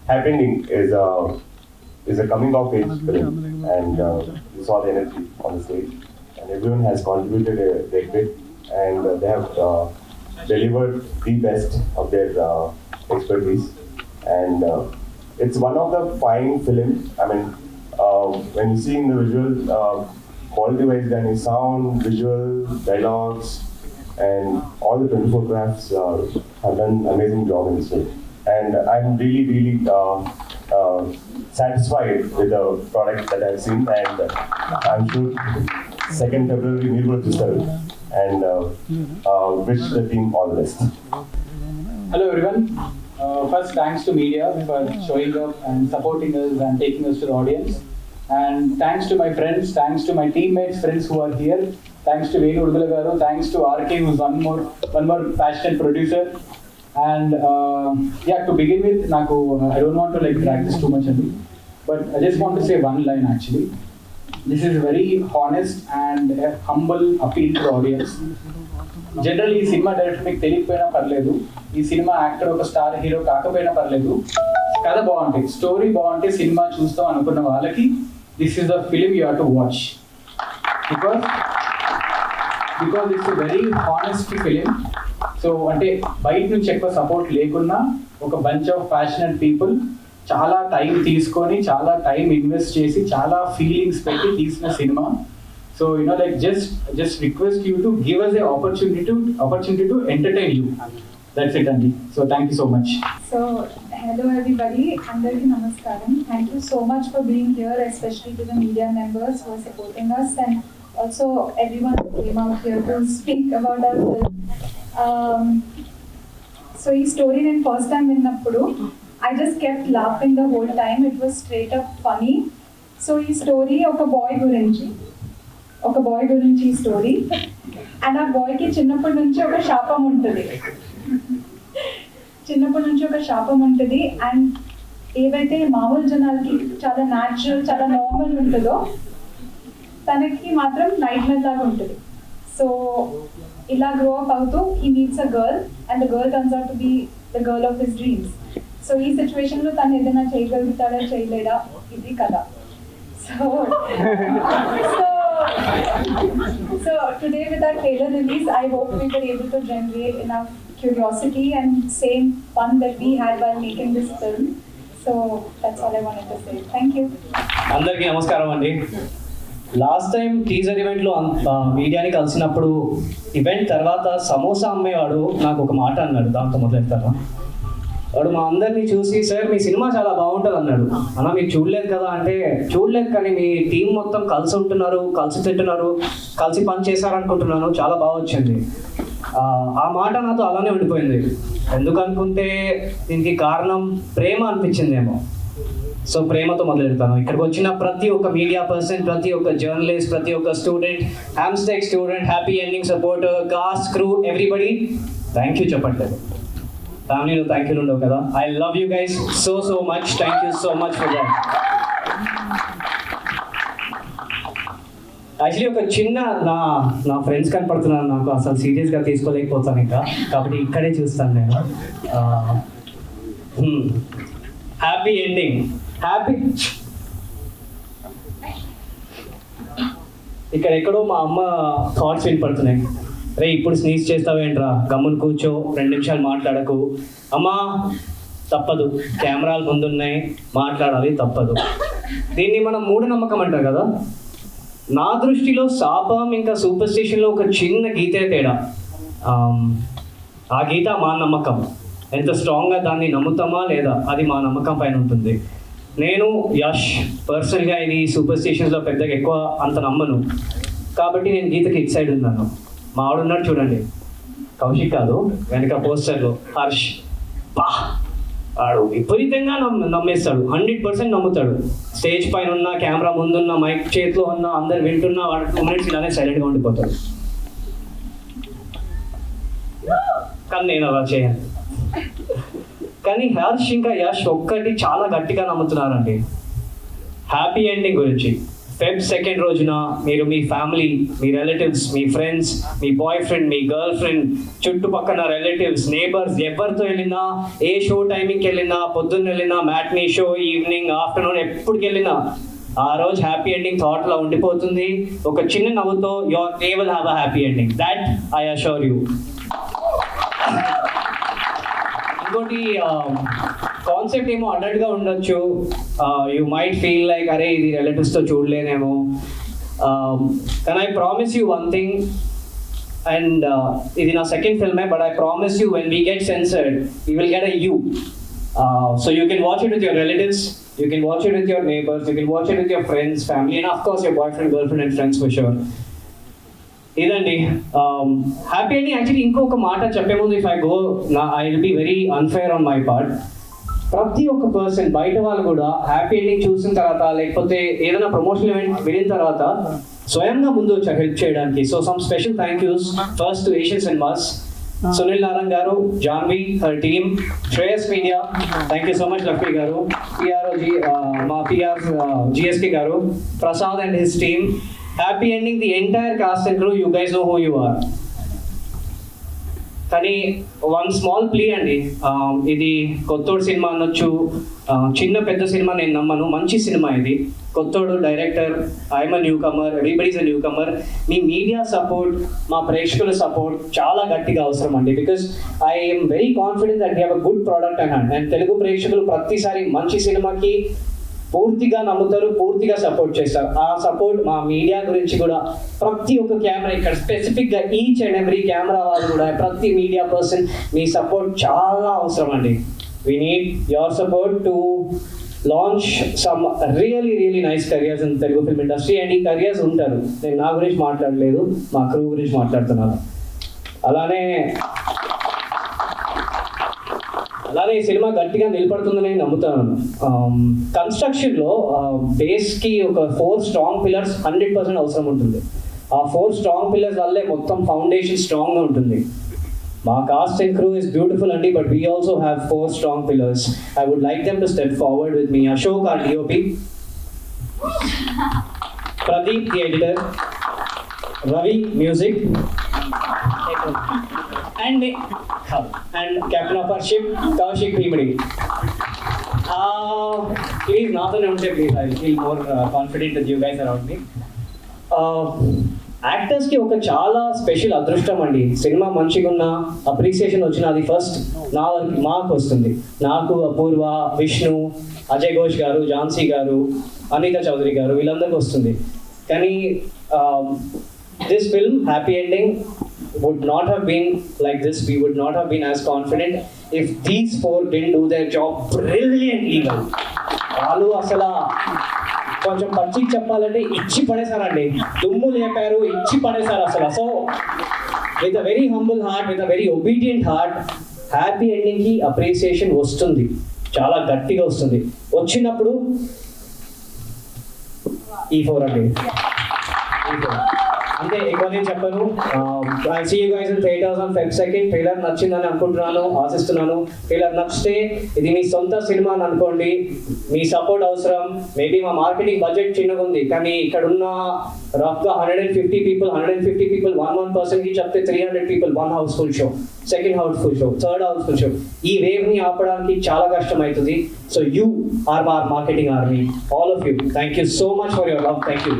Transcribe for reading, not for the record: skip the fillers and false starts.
Happy Ending is a coming of age film, and you saw the energy on the stage, and everyone has contributed their bit, and they have delivered the best of their expertise, and it's one of the fine film. I mean, when you see in the visual quality-wise, then in sound, visual, dialogues, and all the 24 crafts have done amazing job in this film. And I'm really satisfied with the product that I've seen, and I'm sure 2nd February we will start, and wish the team all the best. Hello everyone. First, thanks to media for showing up and supporting us and taking us to the audience. And thanks to my friends, thanks to my teammates, friends who are here. Thanks to Venu Udugala garu, thanks to RK, who's one more passionate producer. And to begin with, I don't want to drag this too much, but I just want to say one line actually. This is a very honest and a humble appeal to the audience. Generally, ఈ cinema director మీకు తెలియకపోయినా పర్లేదు, ఈ cinema actor ఒక star hero కాకపోయినా పర్లేదు, కథ బాగుంటే, స్టోరీ బాగుంటే సినిమా చూస్తాం అనుకున్న వాళ్ళకి this is the film you have to watch, because it's very honest film. So అంటే బయట నుంచి ఎక్కువ సపోర్ట్ లేకున్నా ఒక బంచ్ ఆఫ్ ప్యాషనెట్ పీపుల్ చాలా టైం తీసుకొని, చాలా టైం ఇన్వెస్ట్ చేసి, చాలా ఫీలింగ్స్ పెట్టి తీసిన cinema. So just request you to give us an opportunity to entertain you. That's it, Andy. So thank you so much. So hello everybody, Andariki Namaskaram. Thank you so much for being here, especially to the media members who are supporting us, and also everyone who came out here to speak about our film. So this story నేను first time విన్నప్పుడు I just kept laughing the whole time. It was straight up funny. So ఈ story ఒక bye గురించి ఈ story, and ఆ బాయ్కి చిన్నప్పటి నుంచి ఒక శాపం ఉంటుంది. అండ్ ఏవైతే మామూలు జనాలకి చాలా న్యాచురల్, చాలా నార్మల్ ఉంటుందో తనకి మాత్రం నైట్ మెల్ లాగా ఉంటుంది. సో ఇలా గ్రో అప్ అవుతూ he meets a girl, and the girl turns out to be the girl of his dreams. So ఈ సిచ్యువేషన్లో తను ఏదైనా చేయగలుగుతాడా చేయలేడా, ఇది కదా. So today with our trailer release, I hope we were able to generate enough curiosity and same fun that we had while making this film. So that's all I wanted to say. Thank you. అందరికీ నమస్కారం అండి. Last time teaser ఈవెంట్లో మీడియాని కలిసినప్పుడు event తర్వాత సమోసా అమ్మేవాడు నాకు ఒక మాట అన్నాడు. దాంతో మొదలెడతారా? వాడు మా అందరినీ చూసి, సార్ మీ సినిమా చాలా బాగుంటుంది అన్నాడు. అన్న మీరు చూడలేదు కదా అంటే, చూడలేదు కానీ మీ టీం మొత్తం కలిసి ఉంటున్నారు, కలిసి తింటున్నారు, కలిసి పని చేశారనుకుంటున్నాను, చాలా బాగా వచ్చింది. ఆ మాట నాతో అలానే ఉండిపోయింది. ఎందుకు అనుకుంటే దీనికి కారణం ప్రేమ అనిపించిందేమో. సో ప్రేమతో మొదలెడతాను. ఇక్కడికి వచ్చిన ప్రతి ఒక్క మీడియా పర్సన్, ప్రతి ఒక్క జర్నలిస్ట్, ప్రతి ఒక్క student, Hamstech student, happy ending supporter, cost, crew, everybody thank you చెప్పట్లేదు. ఫ్యామిలీలో థ్యాంక్ యూలు ఉండవు కదా. I love you guys so much. Thank you so much for that. Actually ఒక చిన్న నా ఫ్రెండ్స్ కనపడుతున్నాను, నాకు అసలు సీరియస్గా తీసుకోలేకపోతాను ఇంకా, కాబట్టి ఇక్కడే చూస్తాను నేను. Happy ending, happy. ఇక్కడ ఎక్కడో మా అమ్మ థాట్స్ వినపడుతున్నాయి. రే ఇప్పుడు స్నీజ్ చేస్తావేంట్రా, గమ్మును కూర్చో, 2 నిమిషాలు మాట్లాడకు. అమ్మా తప్పదు, కెమెరాలు ముందున్నాయి, మాట్లాడాలి, తప్పదు. దీన్ని మనం మూఢనమ్మకం అంటారు కదా. నా దృష్టిలో శాపం ఇంకా సూపర్ స్టిషన్లో ఒక చిన్న గీతే తేడా. ఆ గీత మా నమ్మకం. ఎంత స్ట్రాంగ్గా దాన్ని నమ్ముతామా లేదా, అది మా నమ్మకం పైన ఉంటుంది. నేను యష్ పర్సనల్గా ఇది సూపర్ స్టిషన్స్లో పెద్దగా ఎక్కువ అంత నమ్మను, కాబట్టి నేను గీతకి ఇట్ సైడ్ ఉన్నాను. మా ఆవిడున్నాడు చూడండి, కౌశిక్ కాదు, వెనక పోస్టర్లో హర్ష్. వాడు విపరీతంగా నమ్మేస్తాడు, 100% నమ్ముతాడు. స్టేజ్ పైన ఉన్న, కెమెరా ముందున్న, మైక్ చేతిలో ఉన్న, అందరు వింటున్నా వాడు 2 మినిట్స్ ఇలానే సైలెంట్గా ఉండిపోతాడు. కానీ నేను అలా చేయను. కానీ హర్ష్ ఇంకా యష్ ఒక్కటి చాలా గట్టిగా నమ్ముతున్నారండి, హ్యాపీ ఎండింగ్ గురించి. Feb 2nd రోజున మీరు మీ ఫ్యామిలీ, మీ రిలేటివ్స్, మీ ఫ్రెండ్స్, మీ బాయ్ ఫ్రెండ్, మీ గర్ల్ ఫ్రెండ్, చుట్టుపక్కల రిలేటివ్స్, నేబర్స్ ఎవరితో వెళ్ళినా, ఏ షో టైమింగ్కి వెళ్ళినా, పొద్దున్న వెళ్ళినా, మ్యాట్నీ షో, ఈవినింగ్, ఆఫ్టర్నూన్, ఎప్పటికి వెళ్ళినా ఆ రోజు హ్యాపీ ఎండింగ్ థాట్లో ఉండిపోతుంది. ఒక చిన్న నవ్వుతో your day will have a happy ending. That I assure you. ఇంకోటి కాన్సెప్ట్ ఏమో అడల్ట్గా ఉండొచ్చు. యూ మైట్ ఫీల్ లైక్ అరే ఇది రిలేటివ్స్తో చూడలేనేమో. కానీ I promise you one thing, and ఇది నా సెకండ్ ఫిల్మే, but I promise you when we get censored we will get a U. So you can watch it with your relatives, you can watch it with your neighbors, you can watch it with your friends, family, and of course your boyfriend, girlfriend and friends for sure. ఇదండి happy ending. Actually ఇంకొక మాట చెప్పే ముందు, if I go I will be very unfair on my part. ప్రతి ఒక్క person, బయట వాళ్ళు కూడా హ్యాపీ ఎండింగ్ చూసిన తర్వాత, లేకపోతే ఏదైనా ప్రమోషనల్ ఈవెంట్ వెళ్ళిన తర్వాత స్వయంగా ముందు వచ్చారు హెల్ప్ చేయడానికి. So some special thank yous first to Asian Cinemas, Sunil Narayan garu, Janvi, her team, Shreyas Media, thank you so much Lakshmi garu, మా PR GSK garu, Prasad and his team, Happy Ending, the entire cast and crew, you guys know who you are. కానీ one small plea అండి, ఇది కొత్తోడు cinema అనొచ్చు, చిన్న పెద్ద cinema నేను నమ్మను, మంచి సినిమా ఇది. కొత్తోడు director, I'm a newcomer, everybody's a newcomer. మీ మీడియా సపోర్ట్, మా ప్రేక్షకుల సపోర్ట్ చాలా గట్టిగా అవసరం అండి. Because I'm very confident that we have a good product on hand. అండ్ తెలుగు ప్రేక్షకులు ప్రతిసారి మంచి సినిమాకి పూర్తిగా నమ్ముతారు, పూర్తిగా సపోర్ట్ చేస్తారు. ఆ సపోర్ట్ మా మీడియా గురించి కూడా, ప్రతి ఒక్క కెమెరా ఇక్కడ స్పెసిఫిక్గా ఈచ్ అండ్ ఎవ్రీ కెమెరా వాళ్ళు కూడా, ప్రతి మీడియా పర్సన్ మీ సపోర్ట్ చాలా అవసరం అండి. We need your support to launch some really nice careers in Telugu film industry. And ఈ కెరియర్స్ ఉంటారు, నేను నా గురించి మాట్లాడలేదు, మా క్రూ గురించి మాట్లాడుతున్నాను. అలానే ఈ సినిమా గట్టిగా నిలబడుతుందని నమ్ముతున్నాను. కన్స్ట్రక్షన్లో బేస్కి ఒక 4 స్ట్రాంగ్ పిల్లర్స్ 100% అవసరం ఉంటుంది. ఆ 4 స్ట్రాంగ్ పిల్లర్స్ వల్లే మొత్తం ఫౌండేషన్ స్ట్రాంగ్గా ఉంటుంది. మా cast and crew is beautiful అండి, but we also have 4 strong pillars. I would like them to step forward with me. Ashok our DOP, Pradeep the editor, Ravi music, and captain of our ship, Kaushik Bhimadi. Please, నాతోనే ఉంటే please, I feel more confident with you guys around me. యాక్టర్స్కి ఒక చాలా special అదృష్టం అండి. Cinema మంచిగా ఉన్న, appreciation వచ్చిన, అది ఫస్ట్ మాకు వస్తుంది. నాకు, అపూర్వ, విష్ణు, అజయ్ ఘోష్ గారు, ఝాన్సీ గారు, అనితా చౌదరి గారు, వీళ్ళందరికీ వస్తుంది. కానీ this film, Happy Ending, would not have been like this. We would not have been as confident if these 4 didn't do their job brilliantly well. వాళ్ళు అసలు కొంచెం పచ్చికి చెప్పాలంటే ఇచ్చి పడేశారండి, దుమ్ము లేపారు, ఇచ్చి పడేశారు అసలు. So with a very humble heart, with a very obedient heart, happy ఎండింగ్కి అప్రిసియేషన్ వస్తుంది, చాలా గట్టిగా వస్తుంది. వచ్చినప్పుడు ఈ 4 అండి, అంతే, ఎక్కువ నేను చెప్పను. I see you guys in theatres on Feb 2nd. Trailer నచ్చిందని అనుకుంటున్నాను, ఆశిస్తున్నాను. ట్రైలర్ నచ్చితే ఇది మీ సొంత సినిమా అని అనుకోండి, మీ సపోర్ట్ అవసరం. మేబీ మా మార్కెటింగ్ బడ్జెట్ చిన్నగా ఉంది, కానీ ఇక్కడ ఉన్న రఫ్గా 150 people 1 personకి చెప్తే 300 people, 1 house full show, 2nd house full show, 3rd house full show. ఈ వేవ్ని ఆపడానికి చాలా కష్టం అవుతుంది. సో యూ ఆర్ మా marketing army, all of you. Thank you so much for your love. Thank you.